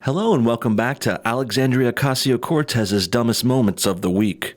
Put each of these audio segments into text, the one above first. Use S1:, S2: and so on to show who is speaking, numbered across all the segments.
S1: Hello and welcome back to Alexandria Ocasio-Cortez's Dumbest Moments of the Week.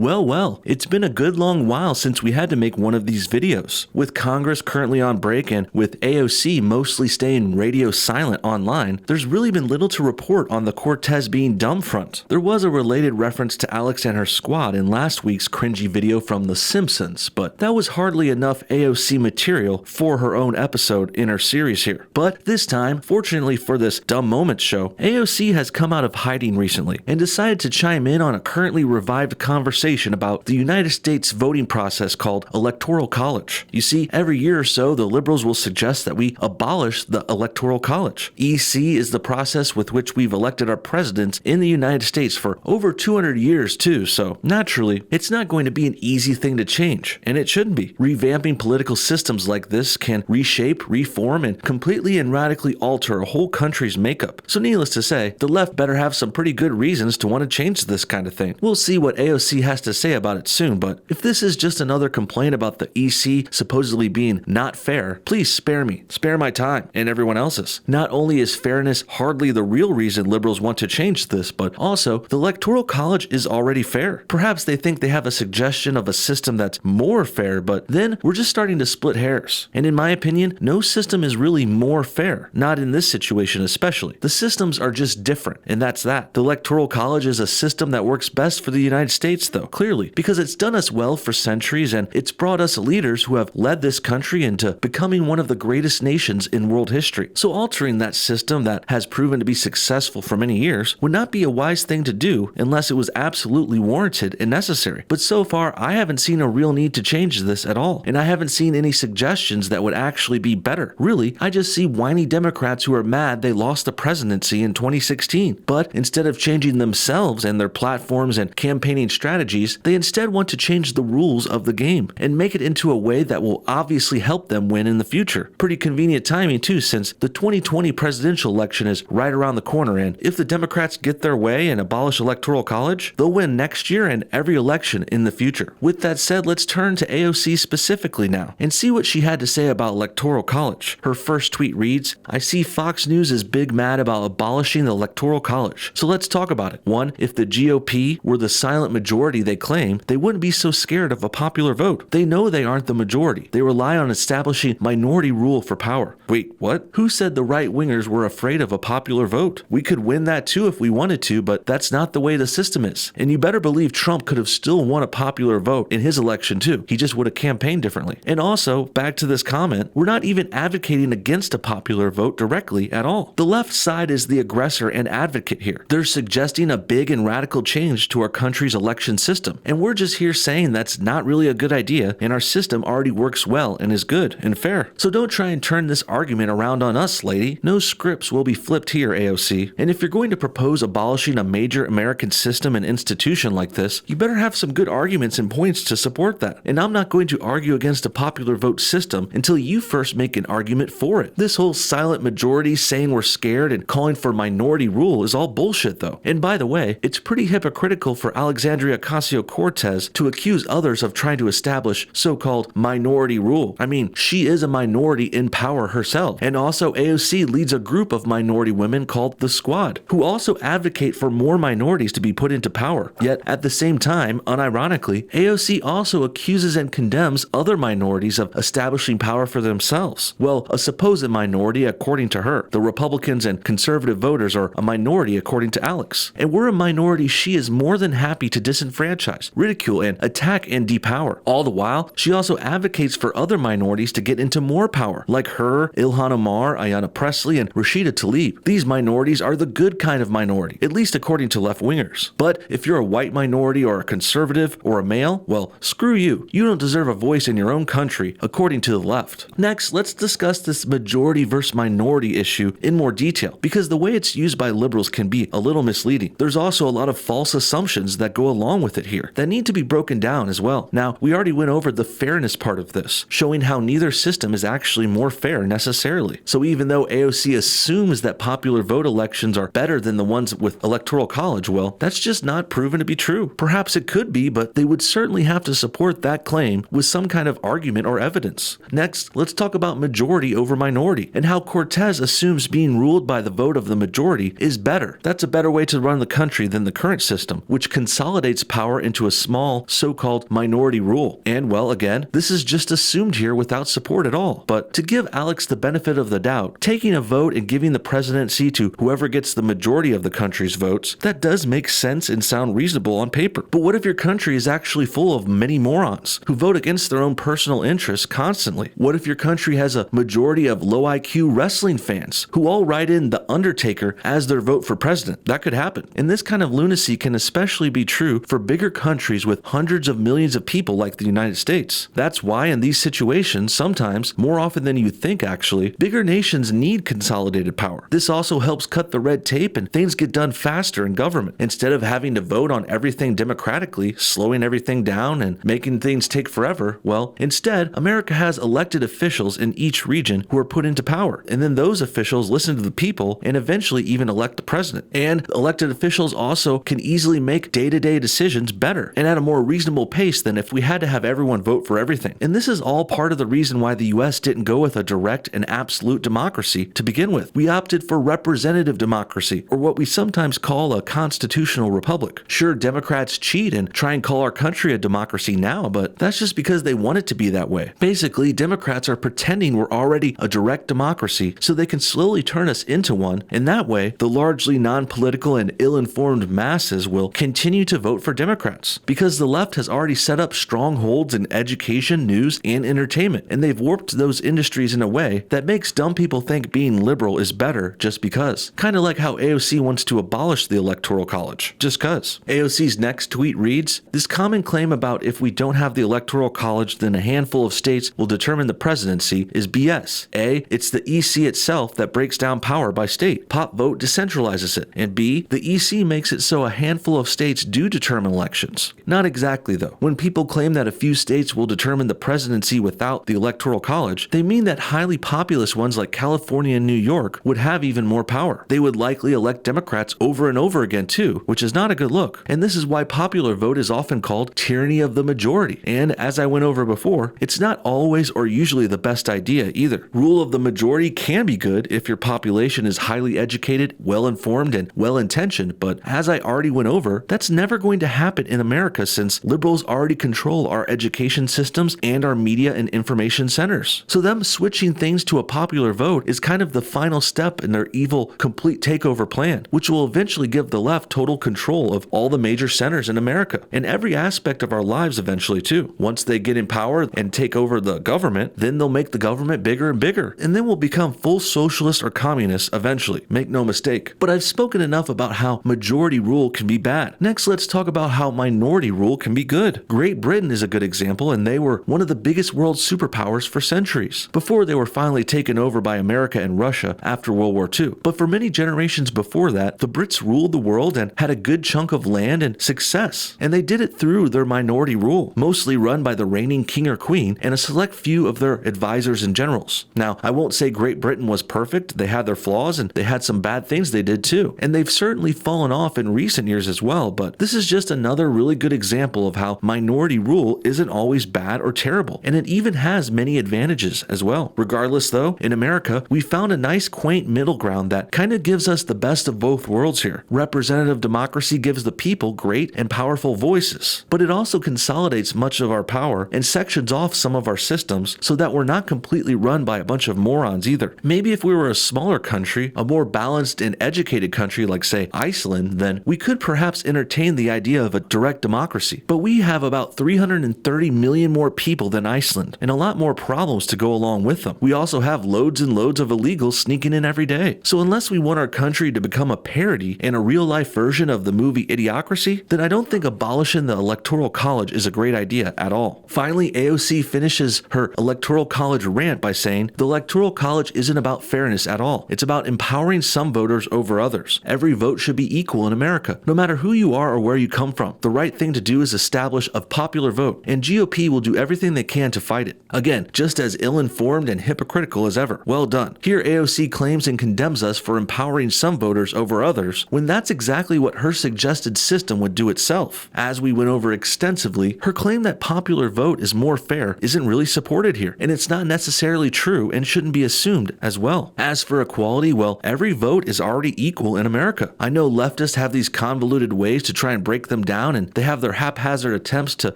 S1: Well, it's been a good long while since we had to make one of these videos. With Congress currently on break and with AOC mostly staying radio silent online, there's really been little to report on the Cortez being dumb front. There was a related reference to Alex and her squad in last week's cringy video from The Simpsons, but that was hardly enough AOC material for her own episode in her series here. But this time, fortunately for this Dumb Moments show, AOC has come out of hiding recently and decided to chime in on a currently revived conversation about the United States voting process called Electoral College. You see, every year or so, the liberals will suggest that we abolish the Electoral College. EC is the process with which we've elected our presidents in the United States for over 200 years too, so naturally, it's not going to be an easy thing to change, and it shouldn't be. Revamping political systems like this can reshape, reform, and completely and radically alter a whole country's makeup. So needless to say, the left better have some pretty good reasons to want to change this kind of thing. We'll see what AOC has to say about it soon, but if this is just another complaint about the EC supposedly being not fair, please spare me. Spare my time and everyone else's. Not only is fairness hardly the real reason liberals want to change this, but also the Electoral College is already fair. Perhaps they think they have a suggestion of a system that's more fair, but then we're just starting to split hairs. And in my opinion, no system is really more fair. Not in this situation especially. The systems are just different, and that's that. The Electoral College is a system that works best for the United States though, clearly, because it's done us well for centuries and it's brought us leaders who have led this country into becoming one of the greatest nations in world history. So altering that system that has proven to be successful for many years would not be a wise thing to do unless it was absolutely warranted and necessary. But so far, I haven't seen a real need to change this at all, and I haven't seen any suggestions that would actually be better. Really, I just see whiny Democrats who are mad they lost the presidency in 2016, but instead of changing themselves and their platforms and campaigning strategies, they instead want to change the rules of the game and make it into a way that will obviously help them win in the future. Pretty convenient timing too, since the 2020 presidential election is right around the corner, and if the Democrats get their way and abolish Electoral College, they'll win next year and every election in the future. With that said, let's turn to AOC specifically now and see what she had to say about Electoral College. Her first tweet reads, "I see Fox News is big mad about abolishing the Electoral College. So let's talk about it. One, if the GOP were the silent majority they claim, they wouldn't be so scared of a popular vote. They know they aren't the majority. They rely on establishing minority rule for power." Wait, what? Who said the right-wingers were afraid of a popular vote? We could win that too if we wanted to, but that's not the way the system is. And you better believe Trump could have still won a popular vote in his election too. He just would have campaigned differently. And also, back to this comment, we're not even advocating against a popular vote directly at all. The left side is the aggressor and advocate here. They're suggesting a big and radical change to our country's election system, and we're just here saying that's not really a good idea and our system already works well and is good and fair. So don't try and turn this argument around on us, lady. No scripts will be flipped here, AOC. And if you're going to propose abolishing a major American system and institution like this, you better have some good arguments and points to support that. And I'm not going to argue against a popular vote system until you first make an argument for it. This whole silent majority saying we're scared and calling for minority rule is all bullshit though. And by the way, it's pretty hypocritical for Alexandria Ocasio-Cortez to accuse others of trying to establish so-called minority rule. I mean, she is a minority in power herself. And also AOC leads a group of minority women called the Squad, who also advocate for more minorities to be put into power. Yet at the same time, unironically, AOC also accuses and condemns other minorities of establishing power for themselves. Well, a supposed minority according to her. The Republicans and conservative voters are a minority according to Alex. And we're a minority she is more than happy to disenfranchise, ridicule, and attack and depower. All the while, she also advocates for other minorities to get into more power, like her, Ilhan Omar, Ayanna Pressley, and Rashida Tlaib. These minorities are the good kind of minority, at least according to left-wingers. But if you're a white minority or a conservative or a male, well, screw you. You don't deserve a voice in your own country, according to the left. Next, let's discuss this majority versus minority issue in more detail, because the way it's used by liberals can be a little misleading. There's also a lot of false assumptions that go along with it here that need to be broken down as well. Now, we already went over the fairness part of this, showing how neither system is actually more fair necessarily. So even though AOC assumes that popular vote elections are better than the ones with Electoral College, well, that's just not proven to be true. Perhaps it could be, but they would certainly have to support that claim with some kind of argument or evidence. Next, let's talk about majority over minority and how Cortez assumes being ruled by the vote of the majority is better. That's a better way to run the country than the current system, which consolidates power into a small so-called minority rule. And well, again, this is just assumed here without support at all. But to give Alex the benefit of the doubt, taking a vote and giving the presidency to whoever gets the majority of the country's votes, that does make sense and sound reasonable on paper. But what if your country is actually full of many morons who vote against their own personal interests constantly? What if your country has a majority of low IQ wrestling fans who all write in The Undertaker as their vote for president? That could happen. And this kind of lunacy can especially be true for bigger countries with hundreds of millions of people like the United States. That's why in these situations, sometimes, more often than you think actually, bigger nations need consolidated power. This also helps cut the red tape and things get done faster in government. Instead of having to vote on everything democratically, slowing everything down and making things take forever, well, instead, America has elected officials in each region who are put into power. And then those officials listen to the people and eventually even elect the president. And elected officials also can easily make day-to-day decisions better and at a more reasonable pace than if we had to have everyone vote for everything. And this is all part of the reason why the US didn't go with a direct and absolute democracy to begin with. We opted for representative democracy, or what we sometimes call a constitutional republic. Sure, Democrats cheat and try and call our country a democracy now, but that's just because they want it to be that way. Basically, Democrats are pretending we're already a direct democracy so they can slowly turn us into one, and that way, the largely non-political and ill-informed masses will continue to vote for Democrats. Because the left has already set up strongholds in education, news, and entertainment, and they've warped those industries in a way that makes dumb people think being liberal is better just because. Kind of like how AOC wants to abolish the Electoral College, just cuz. AOC's next tweet reads, "This common claim about if we don't have the Electoral College, then a handful of states will determine the presidency is BS. A, it's the EC itself that breaks down power by state. Pop vote decentralizes it. And B, the EC makes it so a handful of states do determine elections." Not exactly though. When people claim that a few states will determine the presidency without the Electoral College, they mean that highly populous ones like California and New York would have even more power. They would likely elect Democrats over and over again too, which is not a good look. And this is why popular vote is often called tyranny of the majority. And as I went over before, it's not always or usually the best idea either. Rule of the majority can be good if your population is highly educated, well-informed, and well-intentioned, but as I already went over, that's never going to happen in America since liberals already control our education systems and our media and information centers. So them switching things to a popular vote is kind of the final step in their evil complete takeover plan, which will eventually give the left total control of all the major centers in America and every aspect of our lives eventually too. Once they get in power and take over the government, then they'll make the government bigger and bigger, and then we'll become full socialists or communists eventually. Make no mistake. But I've spoken enough about how majority rule can be bad. Next, let's talk about how minority rule can be good. Great Britain is a good example, and they were one of the biggest world superpowers for centuries, before they were finally taken over by America and Russia after World War II. But for many generations before that, the Brits ruled the world and had a good chunk of land and success. And they did it through their minority rule, mostly run by the reigning king or queen and a select few of their advisors and generals. Now, I won't say Great Britain was perfect. They had their flaws and they had some bad things they did too. And they've certainly fallen off in recent years as well, but this is just another really good example of how minority rule isn't always bad or terrible, and it even has many advantages as well. Regardless though, in America, we found a nice quaint middle ground that kind of gives us the best of both worlds here. Representative democracy gives the people great and powerful voices, but it also consolidates much of our power and sections off some of our systems so that we're not completely run by a bunch of morons either. Maybe if we were a smaller country, a more balanced and educated country like say Iceland, then we could perhaps entertain the idea of a direct democracy. But we have about 330 million more people than Iceland and a lot more problems to go along with them. We also have loads and loads of illegals sneaking in every day. So unless we want our country to become a parody and a real-life version of the movie Idiocracy, then I don't think abolishing the Electoral College is a great idea at all. Finally, AOC finishes her Electoral College rant by saying, "The Electoral College isn't about fairness at all. It's about empowering some voters over others. Every vote should be equal in America, no matter who you are or where you come from. wrong. The right thing to do is establish a popular vote, and GOP will do everything they can to fight it. Again, just as ill-informed and hypocritical as ever. Well done. Here AOC claims and condemns us for empowering some voters over others, when that's exactly what her suggested system would do itself. As we went over extensively, her claim that popular vote is more fair isn't really supported here, and it's not necessarily true and shouldn't be assumed as well. As for equality, well, every vote is already equal in America. I know leftists have these convoluted ways to try and break them down, and they have their haphazard attempts to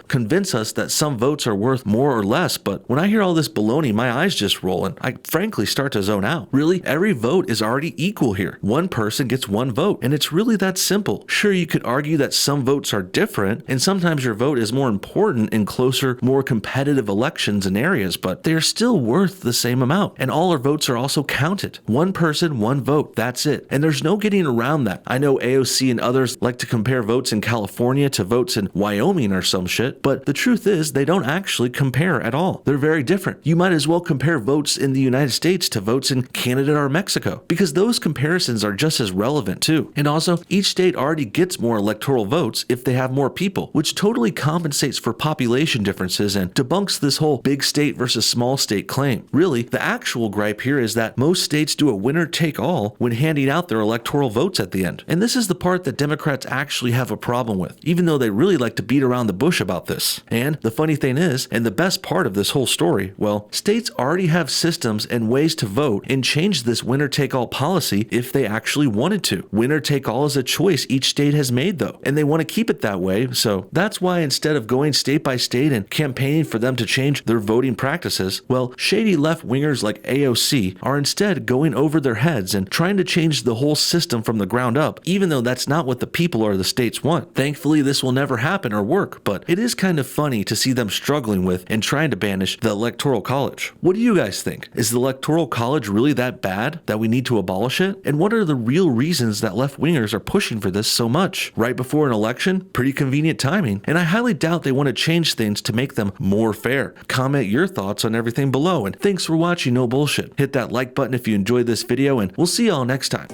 S1: convince us that some votes are worth more or less, but when I hear all this baloney, my eyes just roll and I frankly start to zone out. Really, every vote is already equal here. One person gets one vote, and it's really that simple. Sure, you could argue that some votes are different, and sometimes your vote is more important in closer, more competitive elections and areas, but they are still worth the same amount, and all our votes are also counted. One person, one vote, that's it. And there's no getting around that. I know AOC and others like to compare votes in California to votes in Wyoming or some shit, but the truth is they don't actually compare at all. They're very different. You might as well compare votes in the United States to votes in Canada or Mexico, because those comparisons are just as relevant too. And also, each state already gets more electoral votes if they have more people, which totally compensates for population differences and debunks this whole big state versus small state claim. Really, the actual gripe here is that most states do a winner-take-all when handing out their electoral votes at the end. And this is the part that Democrats actually have a problem with, even though they really like to beat around the bush about this. And the funny thing is, and the best part of this whole story, well, states already have systems and ways to vote and change this winner-take-all policy if they actually wanted to. Winner-take-all is a choice each state has made though, and they want to keep it that way, so that's why instead of going state by state and campaigning for them to change their voting practices, well, shady left-wingers like AOC are instead going over their heads and trying to change the whole system from the ground up, even though that's not what the people or the states want. Thankfully, this will never happen or work, but it is kind of funny to see them struggling with and trying to banish the Electoral College. What do you guys think? Is the Electoral College really that bad that we need to abolish it? And what are the real reasons that left-wingers are pushing for this so much? Right before an election? Pretty convenient timing, and I highly doubt they want to change things to make them more fair. Comment your thoughts on everything below, and thanks for watching No Bullshit. Hit that like button if you enjoyed this video, and we'll see y'all next time.